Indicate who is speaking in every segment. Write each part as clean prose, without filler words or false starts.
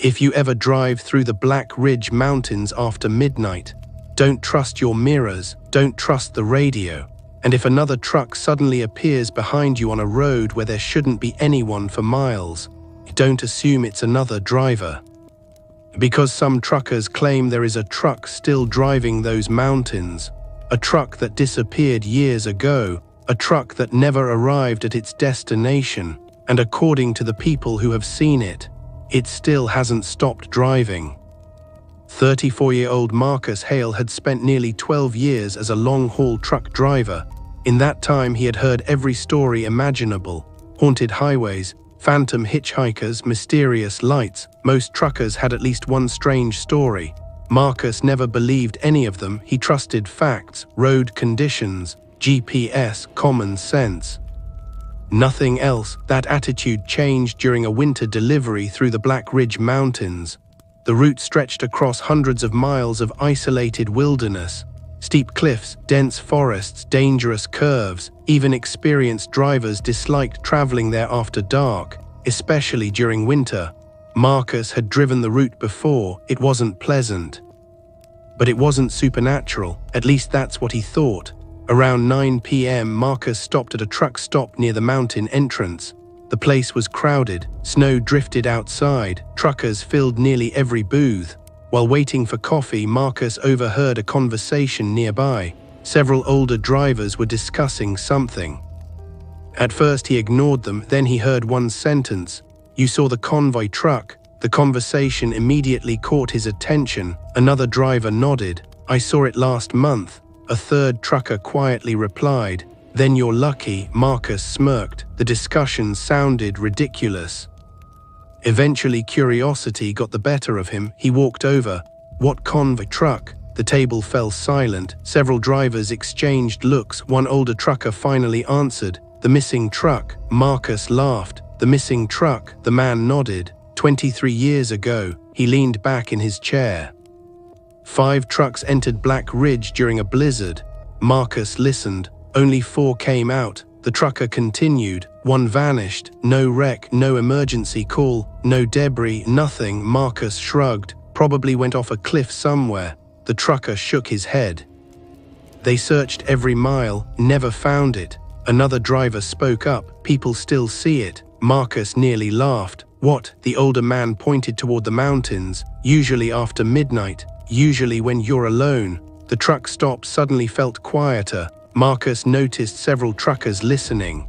Speaker 1: If you ever drive through the Black Ridge Mountains after midnight, don't trust your mirrors, don't trust the radio. And if another truck suddenly appears behind you on a road where there shouldn't be anyone for miles, don't assume it's another driver. Because some truckers claim there is a truck still driving those mountains, a truck that disappeared years ago, a truck that never arrived at its destination, and according to the people who have seen it, it still hasn't stopped driving. 34-year-old Marcus Hale had spent nearly 12 years as a long-haul truck driver. In that time, he had heard every story imaginable: haunted highways, phantom hitchhikers, mysterious lights. Most truckers had at least one strange story. Marcus never believed any of them. He trusted facts, road conditions, GPS, common sense. Nothing else. That attitude changed during a winter delivery through the Black Ridge Mountains. The route stretched across hundreds of miles of isolated wilderness. Steep cliffs, dense forests, dangerous curves. Even experienced drivers disliked traveling there after dark, especially during winter. Marcus had driven the route before. It wasn't pleasant. But it wasn't supernatural. At least that's what he thought. Around 9 p.m., Marcus stopped at a truck stop near the mountain entrance. The place was crowded. Snow drifted outside. Truckers filled nearly every booth. While waiting for coffee, Marcus overheard a conversation nearby. Several older drivers were discussing something. At first he ignored them, then he heard one sentence: "You saw the convoy truck?" The conversation immediately caught his attention. Another driver nodded. "I saw it last month." A third trucker quietly replied. "Then you're lucky." Marcus smirked. The discussion sounded ridiculous. Eventually curiosity got the better of him. He walked over. "What convoy truck?" The table fell silent. Several drivers exchanged looks. One older trucker finally answered, "The missing truck." Marcus laughed. "The missing truck?" The man nodded. 23 years ago. He leaned back in his chair. 5 trucks entered Black Ridge during a blizzard. Marcus listened. Only 4 came out. The trucker continued. 1 vanished. No wreck, no emergency call, no debris, nothing. Marcus shrugged. Probably went off a cliff somewhere. The trucker shook his head. "They searched every mile, never found it." Another driver spoke up. "People still see it." Marcus nearly laughed. "What?" The older man pointed toward the mountains. "Usually after midnight. Usually when you're alone." The truck stop suddenly felt quieter. Marcus noticed several truckers listening.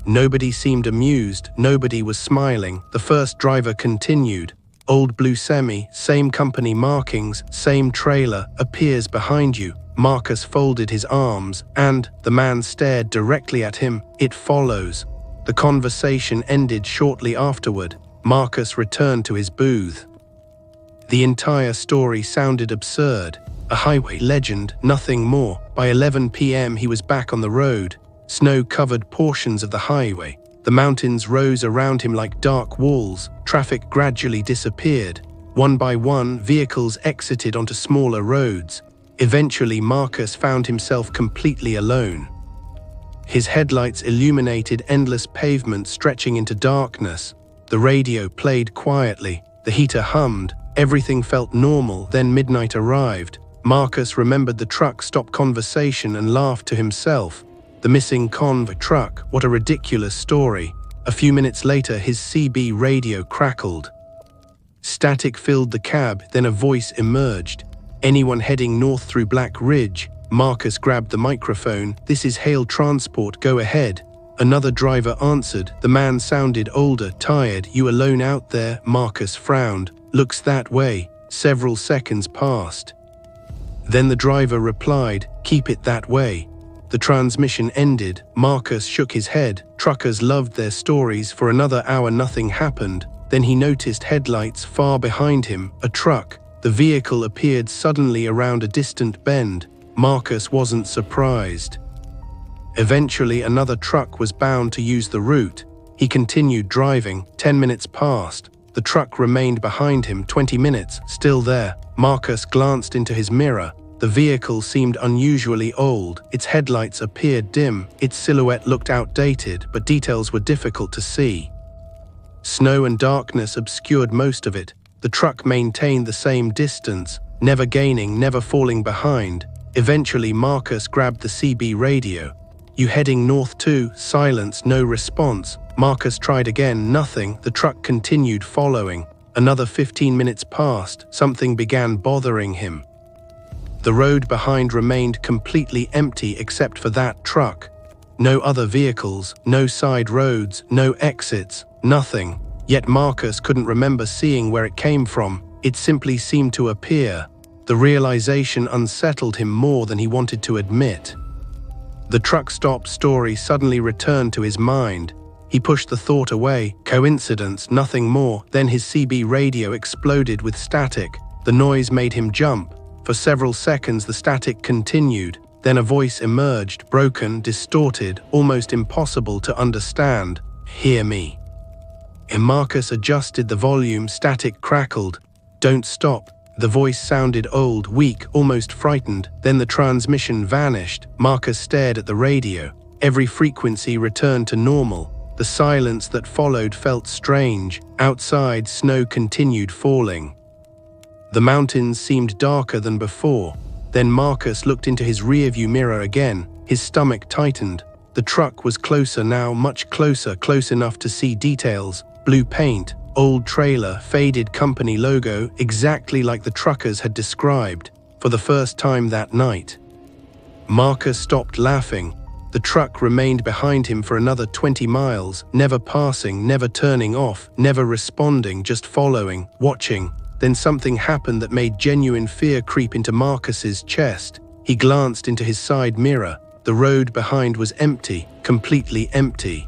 Speaker 1: Nobody seemed amused. Nobody was smiling. The first driver continued. "Old blue semi, same company markings, same trailer, appears behind you." Marcus folded his arms, and the man stared directly at him. "It follows." The conversation ended shortly afterward. Marcus returned to his booth. The entire story sounded absurd. A highway legend, nothing more. By 11 p.m. he was back on the road. Snow covered portions of the highway. The mountains rose around him like dark walls. Traffic gradually disappeared. One by one, vehicles exited onto smaller roads. Eventually, Marcus found himself completely alone. His headlights illuminated endless pavement stretching into darkness. The radio played quietly. The heater hummed. Everything felt normal. Then midnight arrived. Marcus remembered the truck stop conversation and laughed to himself. The missing convoy truck, what a ridiculous story. A few minutes later, his CB radio crackled. Static filled the cab, then a voice emerged. "Anyone heading north through Black Ridge?" Marcus grabbed the microphone. "This is Hale Transport, go ahead." Another driver answered. The man sounded older, tired. "You alone out there?" Marcus frowned. "Looks that way." Several seconds passed. Then the driver replied, "Keep it that way." The transmission ended. Marcus shook his head. Truckers loved their stories. For another hour nothing happened. Then he noticed headlights far behind him, a truck. The vehicle appeared suddenly around a distant bend. Marcus wasn't surprised. Eventually another truck was bound to use the route. He continued driving. 10 minutes passed. The truck remained behind him. 20 minutes, still there. Marcus glanced into his mirror. The vehicle seemed unusually old. Its headlights appeared dim. Its silhouette looked outdated, but details were difficult to see. Snow and darkness obscured most of it. The truck maintained the same distance, never gaining, never falling behind. Eventually, Marcus grabbed the CB radio. "You heading north too?" Silence, no response. Marcus tried again, nothing. The truck continued following. Another 15 minutes passed. Something began bothering him. The road behind remained completely empty except for that truck. No other vehicles, no side roads, no exits, nothing. Yet Marcus couldn't remember seeing where it came from. It simply seemed to appear. The realization unsettled him more than he wanted to admit. The truck stop story suddenly returned to his mind. He pushed the thought away. Coincidence, nothing more. Then his CB radio exploded with static. The noise made him jump. For several seconds the static continued. Then a voice emerged, broken, distorted, almost impossible to understand. "Hear me." Marcus adjusted the volume. Static crackled. "Don't stop." The voice sounded old, weak, almost frightened. Then the transmission vanished. Marcus stared at the radio. Every frequency returned to normal. The silence that followed felt strange. Outside, snow continued falling. The mountains seemed darker than before. Then Marcus looked into his rearview mirror again. His stomach tightened. The truck was closer now, much closer, close enough to see details. Blue paint, old trailer, faded company logo, exactly like the truckers had described. For the first time that night, Marcus stopped laughing. The truck remained behind him for another 20 miles, never passing, never turning off, never responding, just following, watching. Then something happened that made genuine fear creep into Marcus's chest. He glanced into his side mirror. The road behind was empty, completely empty.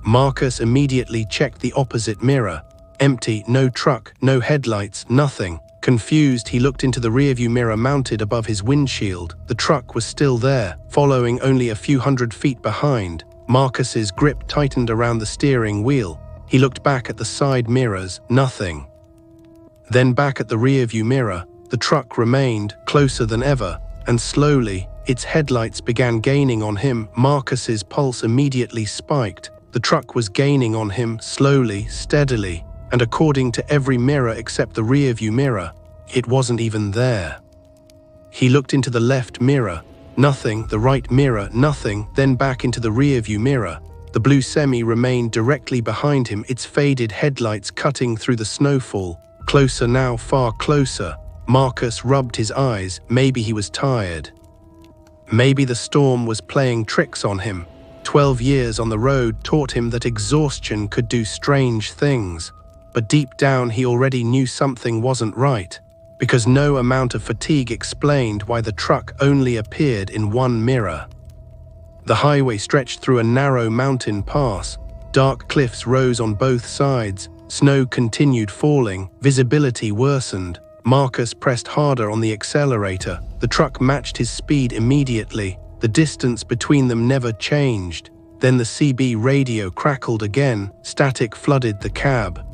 Speaker 1: Marcus immediately checked the opposite mirror. Empty, no truck, no headlights, nothing. Confused, he looked into the rearview mirror mounted above his windshield. The truck was still there, following only a few hundred feet behind. Marcus's grip tightened around the steering wheel. He looked back at the side mirrors, nothing. Then back at the rearview mirror. The truck remained, closer than ever, and slowly, its headlights began gaining on him. Marcus's pulse immediately spiked. The truck was gaining on him, slowly, steadily, and according to every mirror except the rearview mirror, it wasn't even there. He looked into the left mirror. Nothing. The right mirror, nothing. Then back into the rearview mirror. The blue semi remained directly behind him, its faded headlights cutting through the snowfall. Closer now, far closer. Marcus rubbed his eyes. Maybe he was tired. Maybe the storm was playing tricks on him. 12 years on the road taught him that exhaustion could do strange things. But deep down he already knew something wasn't right, because no amount of fatigue explained why the truck only appeared in one mirror. The highway stretched through a narrow mountain pass. Dark cliffs rose on both sides. Snow continued falling. Visibility worsened. Marcus pressed harder on the accelerator. The truck matched his speed immediately. The distance between them never changed. Then the CB radio crackled again. Static flooded the cab.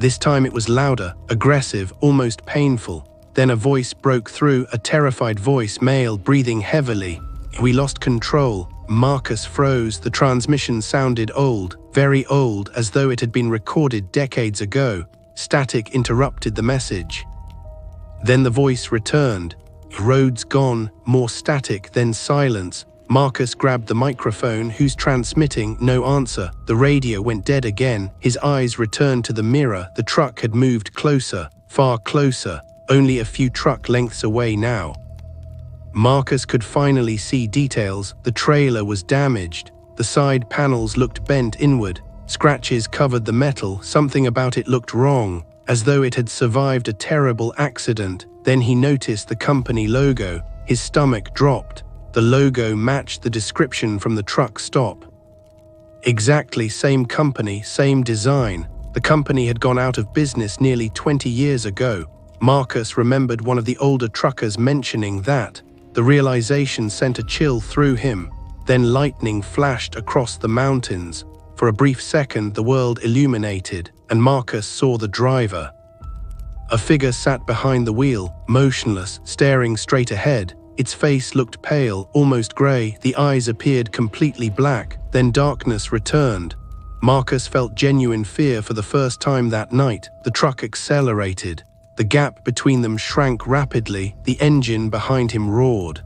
Speaker 1: This time it was louder, aggressive, almost painful. Then a voice broke through, a terrified voice, male, breathing heavily. "We lost control." Marcus froze. The transmission sounded old, very old, as though it had been recorded decades ago. Static interrupted the message. Then the voice returned. "Roads gone." More static, then silence. Marcus grabbed the microphone. "Who's transmitting?" No answer. The radio went dead again. His eyes returned to the mirror. The truck had moved closer, far closer, only a few truck lengths away now. Marcus could finally see details. The trailer was damaged. The side panels looked bent inward. Scratches covered the metal. Something about it looked wrong, as though it had survived a terrible accident. Then he noticed the company logo. His stomach dropped. The logo matched the description from the truck stop. Exactly same company, same design. The company had gone out of business nearly 20 years ago. Marcus remembered one of the older truckers mentioning that. The realization sent a chill through him. Then lightning flashed across the mountains. For a brief second, the world illuminated, and Marcus saw the driver. A figure sat behind the wheel, motionless, staring straight ahead. Its face looked pale, almost grey. The eyes appeared completely black. Then darkness returned. Marcus felt genuine fear for the first time that night. The truck accelerated. The gap between them shrank rapidly. The engine behind him roared.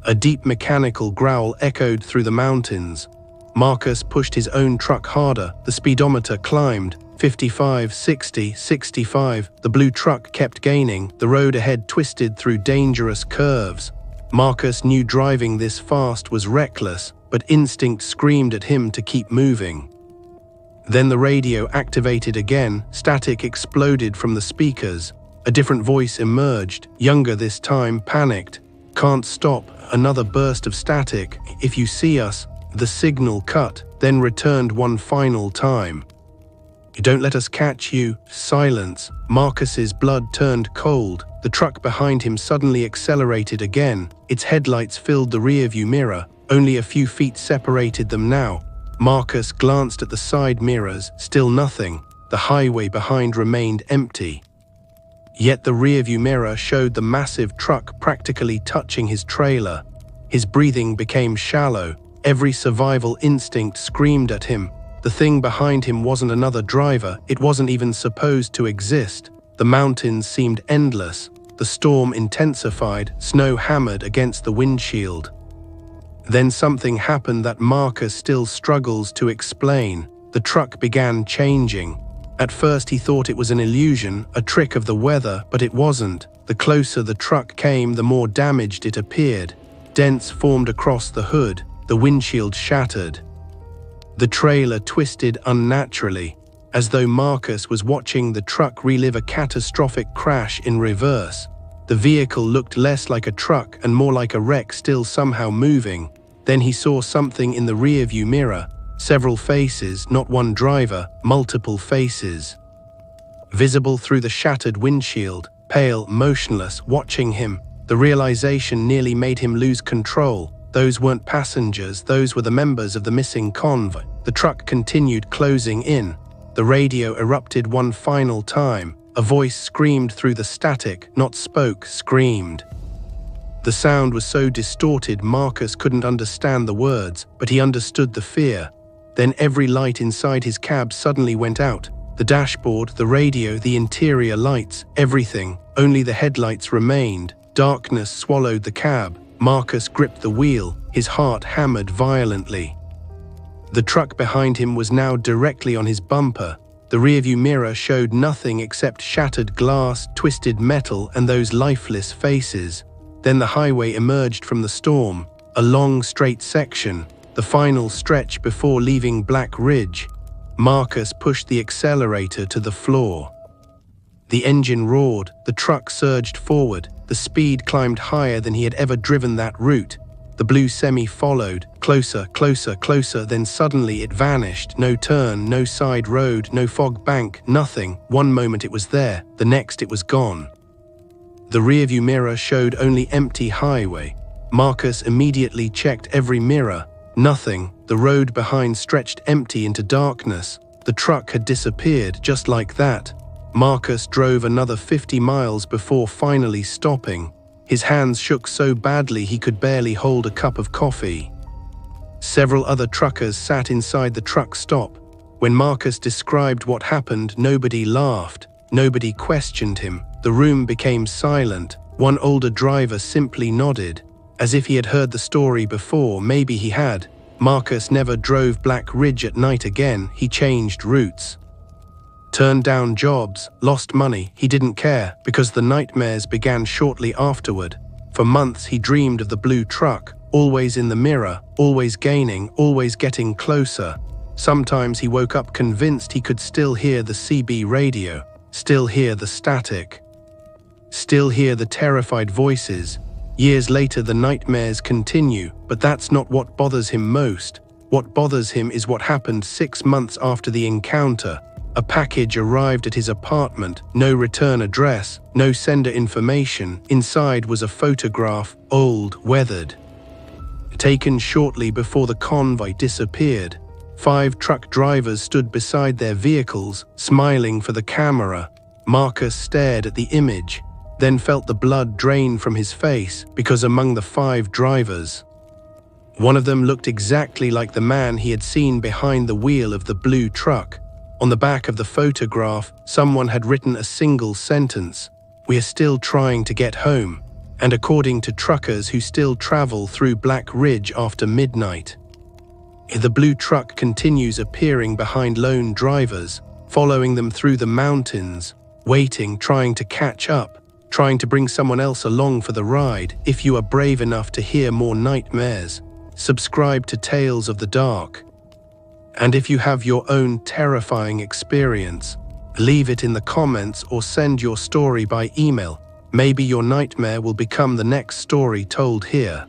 Speaker 1: A deep mechanical growl echoed through the mountains. Marcus pushed his own truck harder. The speedometer climbed. 55, 60, 65. The blue truck kept gaining. The road ahead twisted through dangerous curves. Marcus knew driving this fast was reckless, but instinct screamed at him to keep moving. Then the radio activated again. Static exploded from the speakers. A different voice emerged, younger this time, panicked. "Can't stop." Another burst of static. "If you see us." The signal cut, then returned one final time. "Don't let us catch you." Silence. Marcus's blood turned cold. The truck behind him suddenly accelerated again. Its headlights filled the rearview mirror. Only a few feet separated them now. Marcus glanced at the side mirrors. Still nothing. The highway behind remained empty. Yet the rearview mirror showed the massive truck practically touching his trailer. His breathing became shallow. Every survival instinct screamed at him. The thing behind him wasn't another driver. It wasn't even supposed to exist. The mountains seemed endless. The storm intensified. Snow hammered against the windshield. Then something happened that Marcus still struggles to explain. The truck began changing. At first he thought it was an illusion, a trick of the weather, but it wasn't. The closer the truck came, the more damaged it appeared. Dents formed across the hood. The windshield shattered. The trailer twisted unnaturally, as though Marcus was watching the truck relive a catastrophic crash in reverse. The vehicle looked less like a truck and more like a wreck still somehow moving. Then he saw something in the rearview mirror. Several faces, not one driver, multiple faces. Visible through the shattered windshield, pale, motionless, watching him. The realization nearly made him lose control. Those weren't passengers, those were the members of the missing convoy. The truck continued closing in. The radio erupted one final time. A voice screamed through the static, not spoke, screamed. The sound was so distorted Marcus couldn't understand the words, but he understood the fear. Then every light inside his cab suddenly went out. The dashboard, the radio, the interior lights, everything. Only the headlights remained. Darkness swallowed the cab. Marcus gripped the wheel, his heart hammered violently. The truck behind him was now directly on his bumper. The rearview mirror showed nothing except shattered glass, twisted metal, and those lifeless faces. Then the highway emerged from the storm, a long straight section, the final stretch before leaving Black Ridge. Marcus pushed the accelerator to the floor. The engine roared, the truck surged forward. The speed climbed higher than he had ever driven that route. The blue semi followed, closer, closer, closer, then suddenly it vanished. No turn, no side road, no fog bank, nothing. One moment it was there, the next it was gone. The rearview mirror showed only empty highway. Marcus immediately checked every mirror. Nothing. The road behind stretched empty into darkness. The truck had disappeared just like that. Marcus drove another 50 miles before finally stopping. His hands shook so badly he could barely hold a cup of coffee. Several other truckers sat inside the truck stop. When Marcus described what happened, nobody laughed. Nobody questioned him. The room became silent. One older driver simply nodded, as if he had heard the story before. Maybe he had. Marcus never drove Black Ridge at night again. He changed routes. Turned down jobs, lost money. He didn't care, because the nightmares began shortly afterward. For months he dreamed of the blue truck, always in the mirror, always gaining, always getting closer. Sometimes he woke up convinced he could still hear the CB radio, still hear the static, still hear the terrified voices. Years later the nightmares continue, but that's not what bothers him most. What bothers him is what happened 6 months after the encounter. A package arrived at his apartment, no return address, no sender information. Inside was a photograph, old, weathered. Taken shortly before the convoy disappeared. 5 truck drivers stood beside their vehicles, smiling for the camera. Marcus stared at the image, then felt the blood drain from his face, because among the 5 drivers One of them looked exactly like the man he had seen behind the wheel of the blue truck. On the back of the photograph, someone had written a single sentence: "We are still trying to get home," and according to truckers who still travel through Black Ridge after midnight. The blue truck continues appearing behind lone drivers, following them through the mountains, waiting, trying to catch up, trying to bring someone else along for the ride. If you are brave enough to hear more nightmares, subscribe to Tales of the Dark. And if you have your own terrifying experience, leave it in the comments or send your story by email. Maybe your nightmare will become the next story told here.